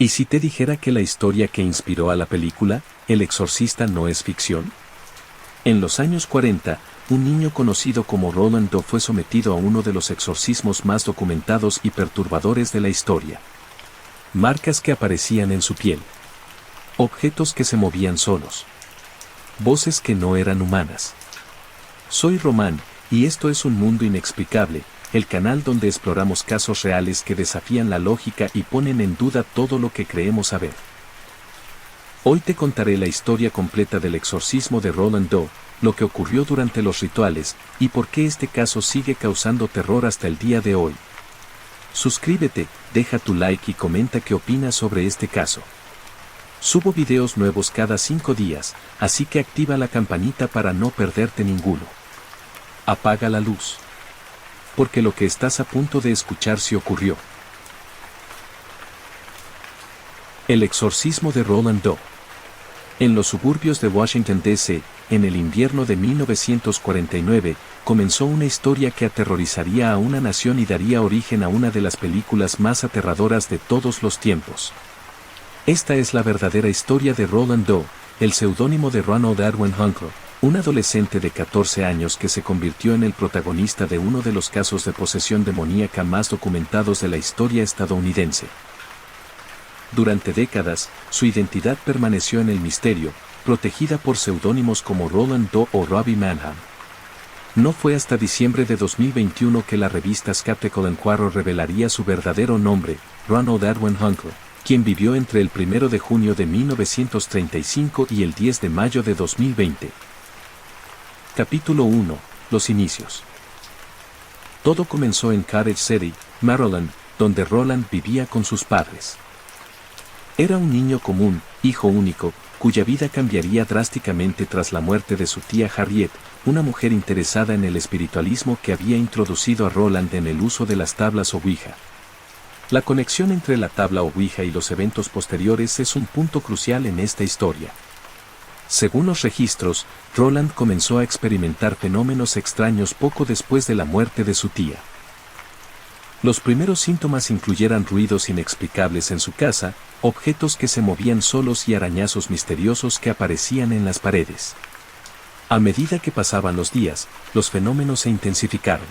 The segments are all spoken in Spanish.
¿Y si te dijera que la historia que inspiró a la película, El Exorcista, no es ficción? En los años 40, un niño conocido como Roland Doe fue sometido a uno de los exorcismos más documentados y perturbadores de la historia. Marcas que aparecían en su piel. Objetos que se movían solos. Voces que no eran humanas. Soy Román, y esto es Un Mundo Inexplicable, el canal donde exploramos casos reales que desafían la lógica y ponen en duda todo lo que creemos saber. Hoy te contaré la historia completa del exorcismo de Roland Doe, lo que ocurrió durante los rituales, y por qué este caso sigue causando terror hasta el día de hoy. Suscríbete, deja tu like y comenta qué opinas sobre este caso. Subo videos nuevos cada 5 días, así que activa la campanita para no perderte ninguno. Apaga la luz. Porque lo que estás a punto de escuchar sí ocurrió. El exorcismo de Roland Doe. En los suburbios de Washington, D.C., en el invierno de 1949, comenzó una historia que aterrorizaría a una nación y daría origen a una de las películas más aterradoras de todos los tiempos. Esta es la verdadera historia de Roland Doe, el seudónimo de Ronald Edwin Hunker, un adolescente de 14 años que se convirtió en el protagonista de uno de los casos de posesión demoníaca más documentados de la historia estadounidense. Durante décadas, su identidad permaneció en el misterio, protegida por seudónimos como Roland Doe o Robbie Mannheim. No fue hasta diciembre de 2021 que la revista Skeptical Inquirer revelaría su verdadero nombre, Ronald Edwin Hunker, quien vivió entre el 1 de junio de 1935 y el 10 de mayo de 2020. Capítulo 1. Los inicios. Todo comenzó en Cottage City, Maryland, donde Roland vivía con sus padres. Era un niño común, hijo único, cuya vida cambiaría drásticamente tras la muerte de su tía Harriet, una mujer interesada en el espiritualismo que había introducido a Roland en el uso de las tablas Ouija. La conexión entre la tabla Ouija y los eventos posteriores es un punto crucial en esta historia. Según los registros, Roland comenzó a experimentar fenómenos extraños poco después de la muerte de su tía. Los primeros síntomas incluyeran ruidos inexplicables en su casa, objetos que se movían solos y arañazos misteriosos que aparecían en las paredes. A medida que pasaban los días, los fenómenos se intensificaron.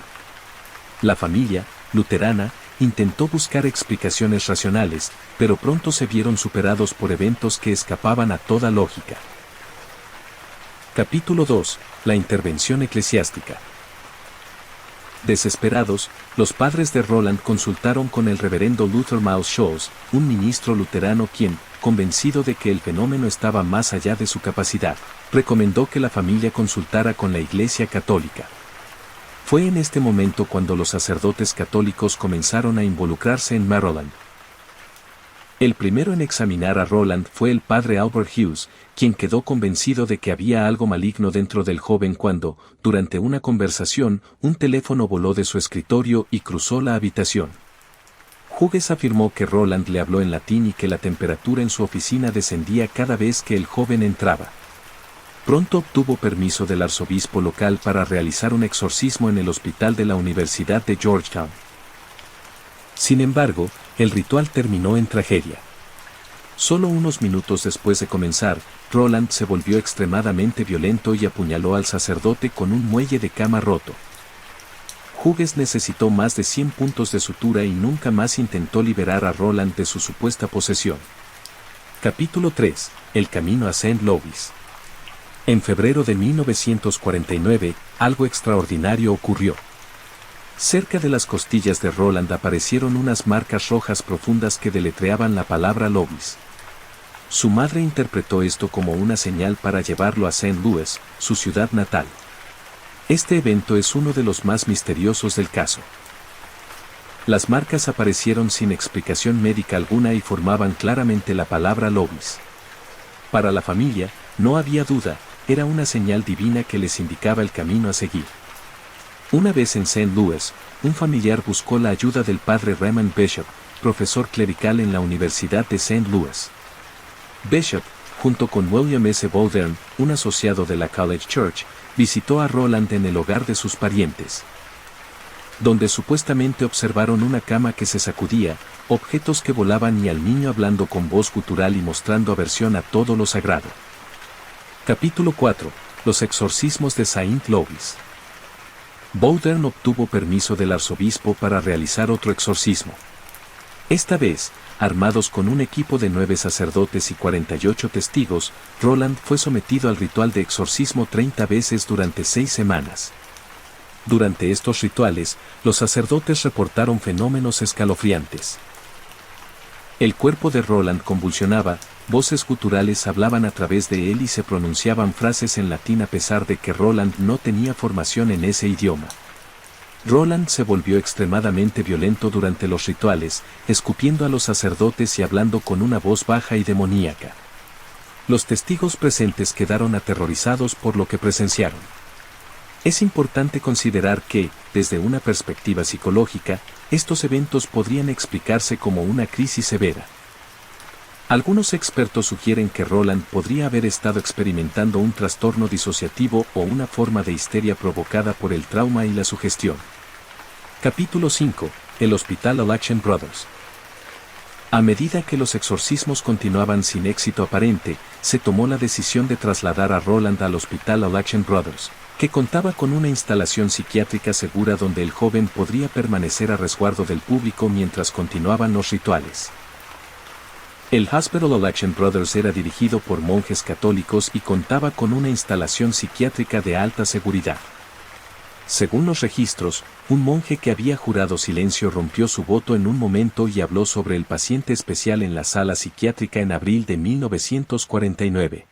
La familia, luterana, intentó buscar explicaciones racionales, pero pronto se vieron superados por eventos que escapaban a toda lógica. Capítulo 2. La intervención eclesiástica. Desesperados, los padres de Roland consultaron con el reverendo Luther Miles Scholz, un ministro luterano quien, convencido de que el fenómeno estaba más allá de su capacidad, recomendó que la familia consultara con la Iglesia Católica. Fue en este momento cuando los sacerdotes católicos comenzaron a involucrarse en Maryland. El primero en examinar a Roland fue el padre Albert Hughes, quien quedó convencido de que había algo maligno dentro del joven cuando, durante una conversación, un teléfono voló de su escritorio y cruzó la habitación. Hughes afirmó que Roland le habló en latín y que la temperatura en su oficina descendía cada vez que el joven entraba. Pronto obtuvo permiso del arzobispo local para realizar un exorcismo en el hospital de la Universidad de Georgetown. Sin embargo, el ritual terminó en tragedia. Solo unos minutos después de comenzar, Roland se volvió extremadamente violento y apuñaló al sacerdote con un muelle de cama roto. Hughes necesitó más de 100 puntos de sutura y nunca más intentó liberar a Roland de su supuesta posesión. Capítulo 3. El camino a St. Louis. En febrero de 1949, algo extraordinario ocurrió. Cerca de las costillas de Roland aparecieron unas marcas rojas profundas que deletreaban la palabra Louis. Su madre interpretó esto como una señal para llevarlo a St. Louis, su ciudad natal. Este evento es uno de los más misteriosos del caso. Las marcas aparecieron sin explicación médica alguna y formaban claramente la palabra Louis. Para la familia, no había duda, era una señal divina que les indicaba el camino a seguir. Una vez en St. Louis, un familiar buscó la ayuda del padre Raymond Bishop, profesor clerical en la Universidad de St. Louis. Bishop, junto con William S. Bowdern, un asociado de la College Church, visitó a Roland en el hogar de sus parientes, donde supuestamente observaron una cama que se sacudía, objetos que volaban y al niño hablando con voz gutural y mostrando aversión a todo lo sagrado. Capítulo 4. Los exorcismos de Saint Louis. Bowdern obtuvo permiso del arzobispo para realizar otro exorcismo. Esta vez, armados con un equipo de 9 sacerdotes y 48 testigos, Roland fue sometido al ritual de exorcismo 30 veces durante 6 semanas. Durante estos rituales, los sacerdotes reportaron fenómenos escalofriantes. El cuerpo de Roland convulsionaba, voces guturales hablaban a través de él y se pronunciaban frases en latín a pesar de que Roland no tenía formación en ese idioma. Roland se volvió extremadamente violento durante los rituales, escupiendo a los sacerdotes y hablando con una voz baja y demoníaca. Los testigos presentes quedaron aterrorizados por lo que presenciaron. Es importante considerar que, desde una perspectiva psicológica, estos eventos podrían explicarse como una crisis severa. Algunos expertos sugieren que Roland podría haber estado experimentando un trastorno disociativo o una forma de histeria provocada por el trauma y la sugestión. Capítulo 5. El Hospital Alaction Brothers. A medida que los exorcismos continuaban sin éxito aparente, se tomó la decisión de trasladar a Roland al Hospital Alaction Brothers, que contaba con una instalación psiquiátrica segura donde el joven podría permanecer a resguardo del público mientras continuaban los rituales. El Hospital Alaction Brothers era dirigido por monjes católicos y contaba con una instalación psiquiátrica de alta seguridad. Según los registros, un monje que había jurado silencio rompió su voto en un momento y habló sobre el paciente especial en la sala psiquiátrica en abril de 1949.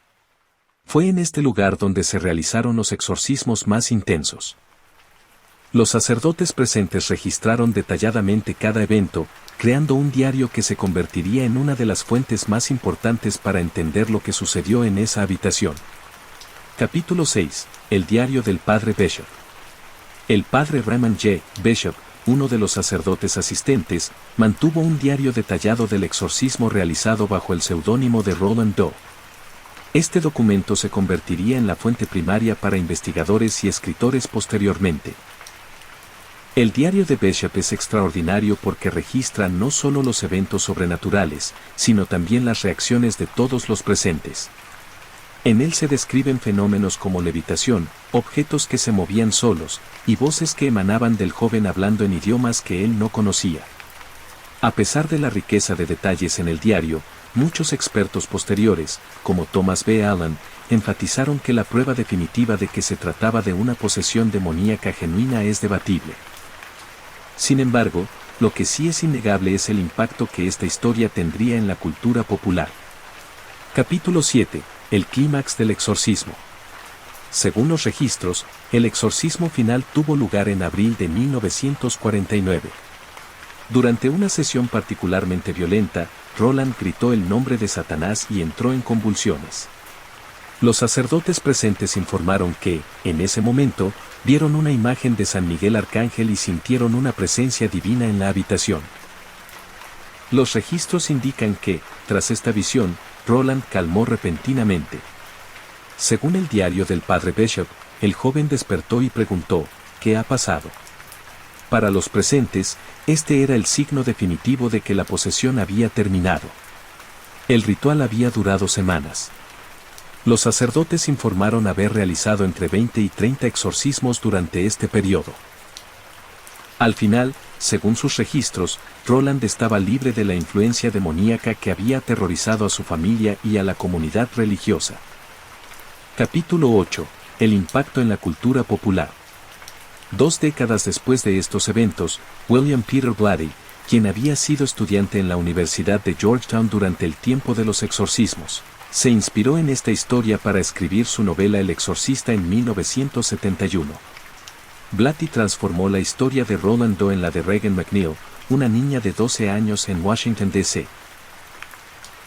Fue en este lugar donde se realizaron los exorcismos más intensos. Los sacerdotes presentes registraron detalladamente cada evento, creando un diario que se convertiría en una de las fuentes más importantes para entender lo que sucedió en esa habitación. Capítulo 6. El diario del padre Bishop. El padre Raymond J. Bishop, uno de los sacerdotes asistentes, mantuvo un diario detallado del exorcismo realizado bajo el seudónimo de Roland Doe. Este documento se convertiría en la fuente primaria para investigadores y escritores posteriormente. El diario de Bishop es extraordinario porque registra no solo los eventos sobrenaturales, sino también las reacciones de todos los presentes. En él se describen fenómenos como levitación, objetos que se movían solos, y voces que emanaban del joven hablando en idiomas que él no conocía. A pesar de la riqueza de detalles en el diario, muchos expertos posteriores, como Thomas B. Allen, enfatizaron que la prueba definitiva de que se trataba de una posesión demoníaca genuina es debatible. Sin embargo, lo que sí es innegable es el impacto que esta historia tendría en la cultura popular. Capítulo 7. El clímax del exorcismo. Según los registros, el exorcismo final tuvo lugar en abril de 1949. Durante una sesión particularmente violenta, Roland gritó el nombre de Satanás y entró en convulsiones. Los sacerdotes presentes informaron que, en ese momento, vieron una imagen de San Miguel Arcángel y sintieron una presencia divina en la habitación. Los registros indican que, tras esta visión, Roland calmó repentinamente. Según el diario del padre Bishop, el joven despertó y preguntó, ¿qué ha pasado? Para los presentes, este era el signo definitivo de que la posesión había terminado. El ritual había durado semanas. Los sacerdotes informaron haber realizado entre 20 y 30 exorcismos durante este periodo. Al final, según sus registros, Roland estaba libre de la influencia demoníaca que había aterrorizado a su familia y a la comunidad religiosa. Capítulo 8. El impacto en la cultura popular. 2 décadas después de estos eventos, William Peter Blatty, quien había sido estudiante en la Universidad de Georgetown durante el tiempo de los exorcismos, se inspiró en esta historia para escribir su novela El Exorcista en 1971. Blatty transformó la historia de Roland Doe en la de Regan McNeil, una niña de 12 años en Washington, D.C.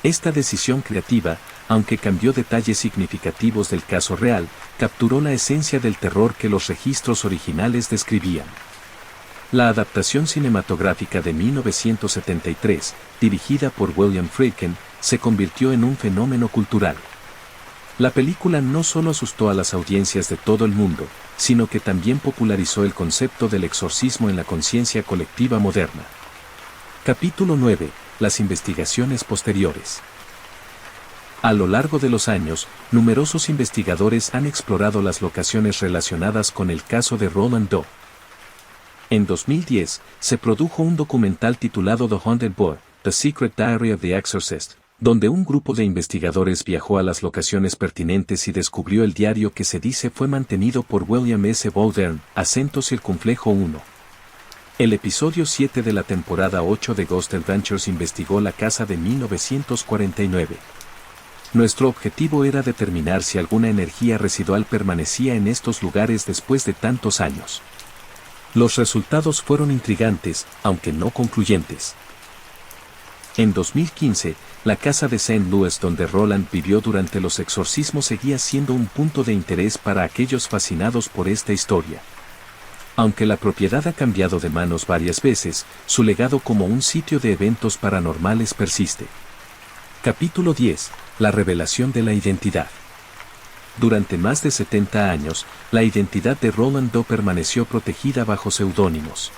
Esta decisión creativa, aunque cambió detalles significativos del caso real, capturó la esencia del terror que los registros originales describían. La adaptación cinematográfica de 1973, dirigida por William Friedkin, se convirtió en un fenómeno cultural. La película no solo asustó a las audiencias de todo el mundo, sino que también popularizó el concepto del exorcismo en la conciencia colectiva moderna. Capítulo 9. Las investigaciones posteriores. A lo largo de los años, numerosos investigadores han explorado las locaciones relacionadas con el caso de Roland Doe. En 2010, se produjo un documental titulado The Haunted Boy, The Secret Diary of the Exorcist, donde un grupo de investigadores viajó a las locaciones pertinentes y descubrió el diario que se dice fue mantenido por William S. Bowdern, acento circunflejo 1. El episodio 7 de la temporada 8 de Ghost Adventures investigó la casa de 1949. Nuestro objetivo era determinar si alguna energía residual permanecía en estos lugares después de tantos años. Los resultados fueron intrigantes, aunque no concluyentes. En 2015, la casa de St. Louis donde Roland vivió durante los exorcismos seguía siendo un punto de interés para aquellos fascinados por esta historia. Aunque la propiedad ha cambiado de manos varias veces, su legado como un sitio de eventos paranormales persiste. Capítulo 10. La revelación de la identidad. Durante más de 70 años, la identidad de Roland Doe permaneció protegida bajo seudónimos.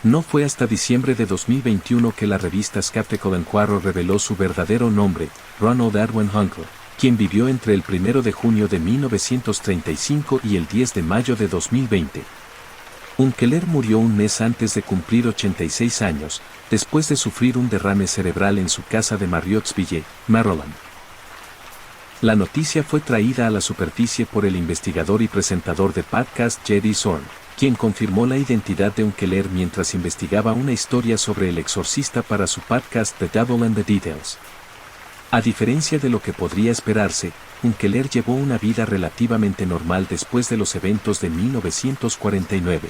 No fue hasta diciembre de 2021 que la revista Skeptical Inquirer reveló su verdadero nombre, Ronald Edwin Hunkeler, quien vivió entre el 1 de junio de 1935 y el 10 de mayo de 2020. Hunkeler murió un mes antes de cumplir 86 años, después de sufrir un derrame cerebral en su casa de Marriottsville, Maryland. La noticia fue traída a la superficie por el investigador y presentador de podcast Jedi Zorn, quien confirmó la identidad de Hunkeler mientras investigaba una historia sobre el exorcista para su podcast The Devil and the Details. A diferencia de lo que podría esperarse, Hunkeler llevó una vida relativamente normal después de los eventos de 1949.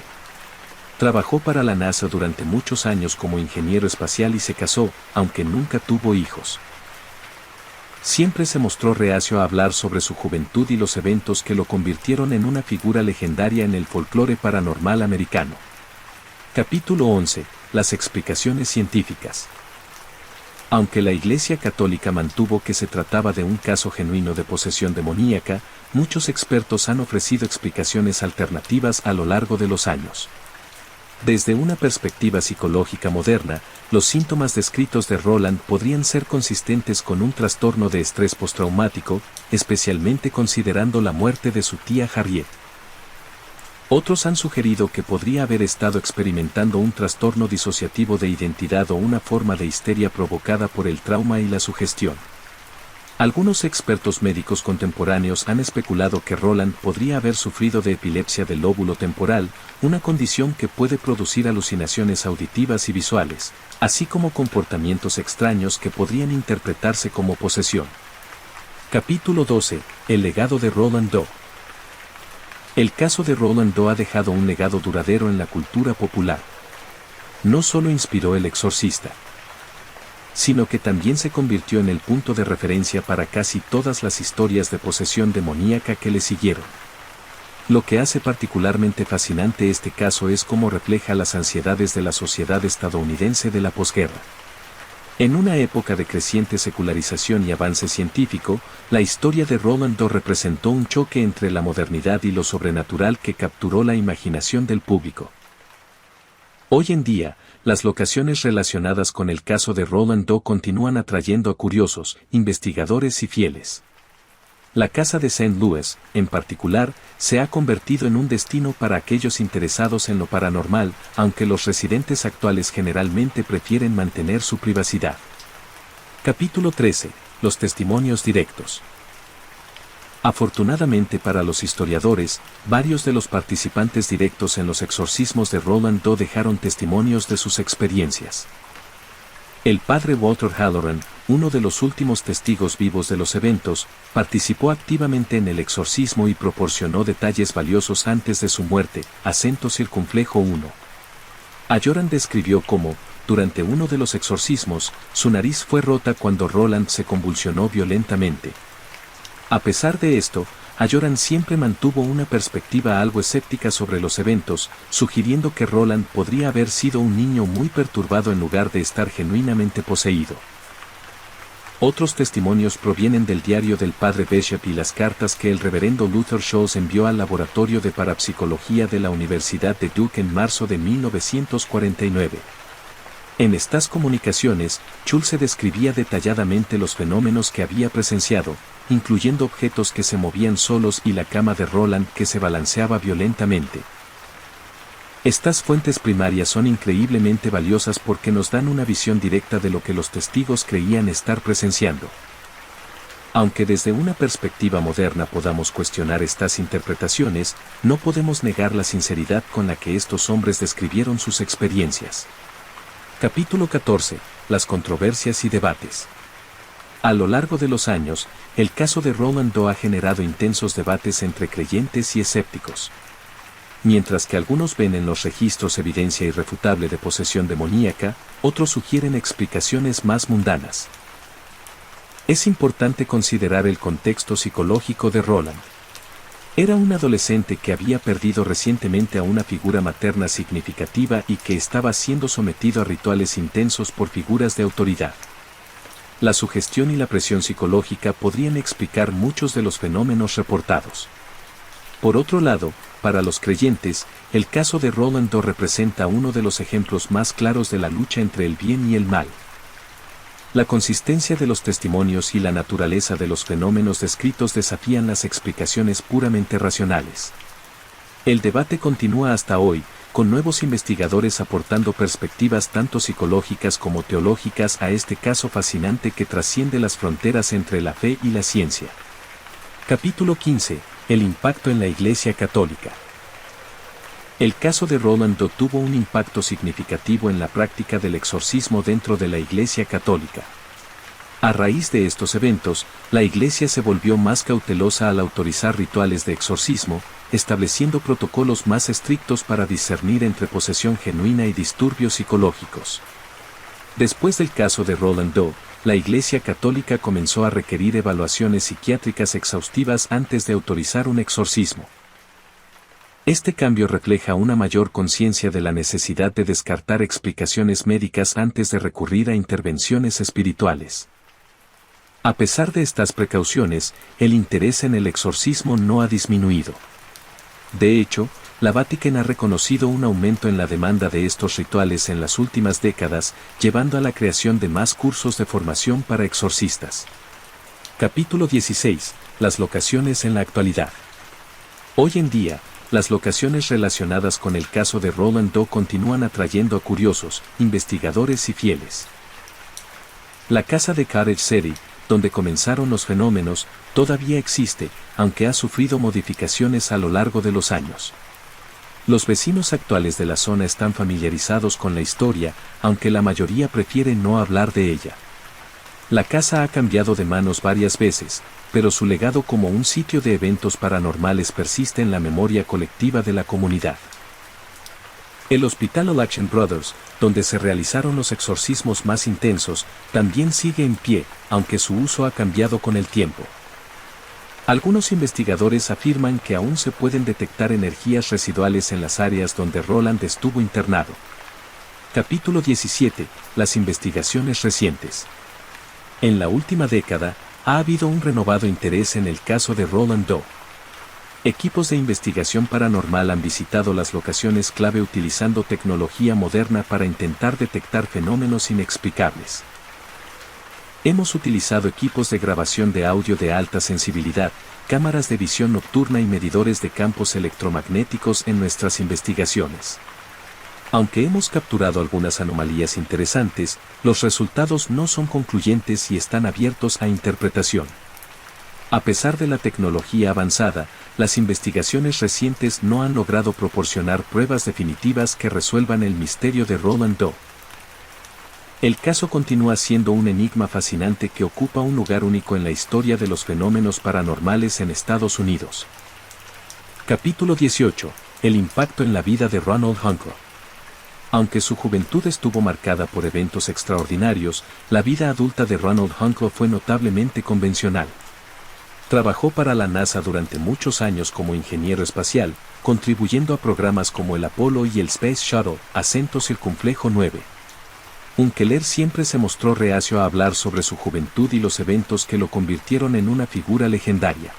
Trabajó para la NASA durante muchos años como ingeniero espacial y se casó, aunque nunca tuvo hijos. Siempre se mostró reacio a hablar sobre su juventud y los eventos que lo convirtieron en una figura legendaria en el folclore paranormal americano. Capítulo 11. Las explicaciones científicas. Aunque la Iglesia Católica mantuvo que se trataba de un caso genuino de posesión demoníaca, muchos expertos han ofrecido explicaciones alternativas a lo largo de los años. Desde una perspectiva psicológica moderna, los síntomas descritos de Roland podrían ser consistentes con un trastorno de estrés postraumático, especialmente considerando la muerte de su tía Harriet. Otros han sugerido que podría haber estado experimentando un trastorno disociativo de identidad o una forma de histeria provocada por el trauma y la sugestión. Algunos expertos médicos contemporáneos han especulado que Roland podría haber sufrido de epilepsia del lóbulo temporal, una condición que puede producir alucinaciones auditivas y visuales, así como comportamientos extraños que podrían interpretarse como posesión. Capítulo 12. El legado de Roland Doe. El caso de Roland Doe ha dejado un legado duradero en la cultura popular. No solo inspiró El Exorcista, sino que también se convirtió en el punto de referencia para casi todas las historias de posesión demoníaca que le siguieron. Lo que hace particularmente fascinante este caso es cómo refleja las ansiedades de la sociedad estadounidense de la posguerra. En una época de creciente secularización y avance científico, la historia de Roland Doe representó un choque entre la modernidad y lo sobrenatural que capturó la imaginación del público. Hoy en día, las locaciones relacionadas con el caso de Roland Doe continúan atrayendo a curiosos, investigadores y fieles. La casa de St. Louis, en particular, se ha convertido en un destino para aquellos interesados en lo paranormal, aunque los residentes actuales generalmente prefieren mantener su privacidad. Capítulo 13. Los testimonios directos. Afortunadamente para los historiadores, varios de los participantes directos en los exorcismos de Roland Doe dejaron testimonios de sus experiencias. El padre Walter Halloran, uno de los últimos testigos vivos de los eventos, participó activamente en el exorcismo y proporcionó detalles valiosos antes de su muerte, acento circunflejo 1. Halloran describió cómo, durante uno de los exorcismos, su nariz fue rota cuando Roland se convulsionó violentamente. A pesar de esto, Halloran siempre mantuvo una perspectiva algo escéptica sobre los eventos, sugiriendo que Roland podría haber sido un niño muy perturbado en lugar de estar genuinamente poseído. Otros testimonios provienen del diario del padre Bishop y las cartas que el reverendo Luther Scholz envió al laboratorio de parapsicología de la Universidad de Duke en marzo de 1949. En estas comunicaciones, Schulze describía detalladamente los fenómenos que había presenciado, incluyendo objetos que se movían solos y la cama de Roland que se balanceaba violentamente. Estas fuentes primarias son increíblemente valiosas porque nos dan una visión directa de lo que los testigos creían estar presenciando. Aunque desde una perspectiva moderna podamos cuestionar estas interpretaciones, no podemos negar la sinceridad con la que estos hombres describieron sus experiencias. Capítulo 14. Las controversias y debates. A lo largo de los años, el caso de Roland Doe ha generado intensos debates entre creyentes y escépticos. Mientras que algunos ven en los registros evidencia irrefutable de posesión demoníaca, otros sugieren explicaciones más mundanas. Es importante considerar el contexto psicológico de Roland. Era un adolescente que había perdido recientemente a una figura materna significativa y que estaba siendo sometido a rituales intensos por figuras de autoridad. La sugestión y la presión psicológica podrían explicar muchos de los fenómenos reportados. Por otro lado, para los creyentes, el caso de Roland Doe representa uno de los ejemplos más claros de la lucha entre el bien y el mal. La consistencia de los testimonios y la naturaleza de los fenómenos descritos desafían las explicaciones puramente racionales. El debate continúa hasta hoy, con nuevos investigadores aportando perspectivas tanto psicológicas como teológicas a este caso fascinante que trasciende las fronteras entre la fe y la ciencia. Capítulo 15. El impacto en la Iglesia Católica. El caso de Roland Doe tuvo un impacto significativo en la práctica del exorcismo dentro de la Iglesia Católica. A raíz de estos eventos, la Iglesia se volvió más cautelosa al autorizar rituales de exorcismo, estableciendo protocolos más estrictos para discernir entre posesión genuina y disturbios psicológicos. Después del caso de Roland Doe, la Iglesia Católica comenzó a requerir evaluaciones psiquiátricas exhaustivas antes de autorizar un exorcismo. Este cambio refleja una mayor conciencia de la necesidad de descartar explicaciones médicas antes de recurrir a intervenciones espirituales. A pesar de estas precauciones, el interés en el exorcismo no ha disminuido. De hecho, la Vatican ha reconocido un aumento en la demanda de estos rituales en las últimas décadas, llevando a la creación de más cursos de formación para exorcistas. Capítulo 16. Las locaciones en la actualidad. Hoy en día, las locaciones relacionadas con el caso de Roland Doe continúan atrayendo a curiosos, investigadores y fieles. La casa de Cottage City, donde comenzaron los fenómenos, todavía existe, aunque ha sufrido modificaciones a lo largo de los años. Los vecinos actuales de la zona están familiarizados con la historia, aunque la mayoría prefiere no hablar de ella. La casa ha cambiado de manos varias veces, pero su legado como un sitio de eventos paranormales persiste en la memoria colectiva de la comunidad. El Hospital Olachen Brothers, donde se realizaron los exorcismos más intensos, también sigue en pie, aunque su uso ha cambiado con el tiempo. Algunos investigadores afirman que aún se pueden detectar energías residuales en las áreas donde Roland estuvo internado. Capítulo 17. Las investigaciones recientes. En la última década, ha habido un renovado interés en el caso de Roland Doe. Equipos de investigación paranormal han visitado las locaciones clave utilizando tecnología moderna para intentar detectar fenómenos inexplicables. Hemos utilizado equipos de grabación de audio de alta sensibilidad, cámaras de visión nocturna y medidores de campos electromagnéticos en nuestras investigaciones. Aunque hemos capturado algunas anomalías interesantes, los resultados no son concluyentes y están abiertos a interpretación. A pesar de la tecnología avanzada, las investigaciones recientes no han logrado proporcionar pruebas definitivas que resuelvan el misterio de Roland Doe. El caso continúa siendo un enigma fascinante que ocupa un lugar único en la historia de los fenómenos paranormales en Estados Unidos. Capítulo 18. El impacto en la vida de Ronald Huncroft. Aunque su juventud estuvo marcada por eventos extraordinarios, la vida adulta de Ronald Huncroft fue notablemente convencional. Trabajó para la NASA durante muchos años como ingeniero espacial, contribuyendo a programas como el Apolo y el Space Shuttle, acento circunflejo 9. Unkeler siempre se mostró reacio a hablar sobre su juventud y los eventos que lo convirtieron en una figura legendaria.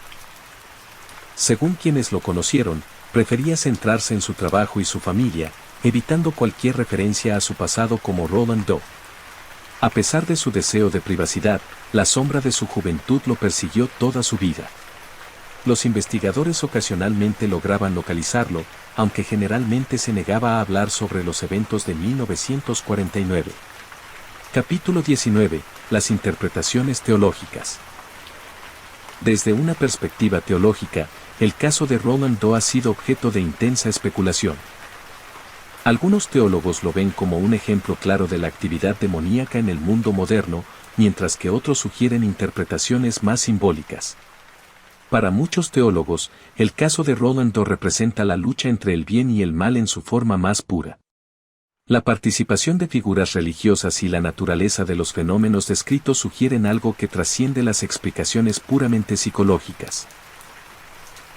Según quienes lo conocieron, prefería centrarse en su trabajo y su familia, evitando cualquier referencia a su pasado como Roland Doe. A pesar de su deseo de privacidad, la sombra de su juventud lo persiguió toda su vida. Los investigadores ocasionalmente lograban localizarlo, aunque generalmente se negaba a hablar sobre los eventos de 1949. Capítulo 19. Las interpretaciones teológicas. Desde una perspectiva teológica, el caso de Roland Doe ha sido objeto de intensa especulación. Algunos teólogos lo ven como un ejemplo claro de la actividad demoníaca en el mundo moderno, mientras que otros sugieren interpretaciones más simbólicas. Para muchos teólogos, el caso de Roland Doe representa la lucha entre el bien y el mal en su forma más pura. La participación de figuras religiosas y la naturaleza de los fenómenos descritos sugieren algo que trasciende las explicaciones puramente psicológicas.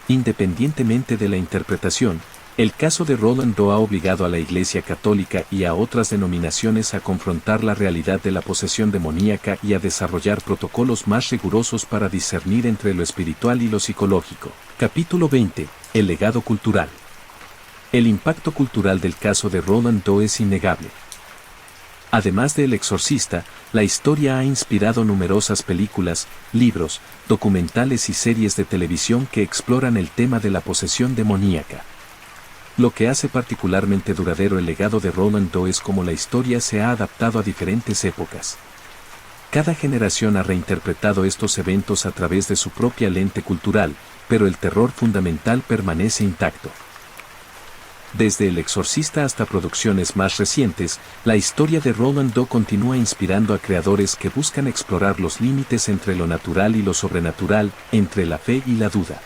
Independientemente de la interpretación, el caso de Roland Doe ha obligado a la Iglesia Católica y a otras denominaciones a confrontar la realidad de la posesión demoníaca y a desarrollar protocolos más rigurosos para discernir entre lo espiritual y lo psicológico. Capítulo 20. El legado cultural. El impacto cultural del caso de Roland Doe es innegable. Además de El Exorcista, la historia ha inspirado numerosas películas, libros, documentales y series de televisión que exploran el tema de la posesión demoníaca. Lo que hace particularmente duradero el legado de Roland Doe es cómo la historia se ha adaptado a diferentes épocas. Cada generación ha reinterpretado estos eventos a través de su propia lente cultural, pero el terror fundamental permanece intacto. Desde El Exorcista hasta producciones más recientes, la historia de Roland Doe continúa inspirando a creadores que buscan explorar los límites entre lo natural y lo sobrenatural, entre la fe y la duda.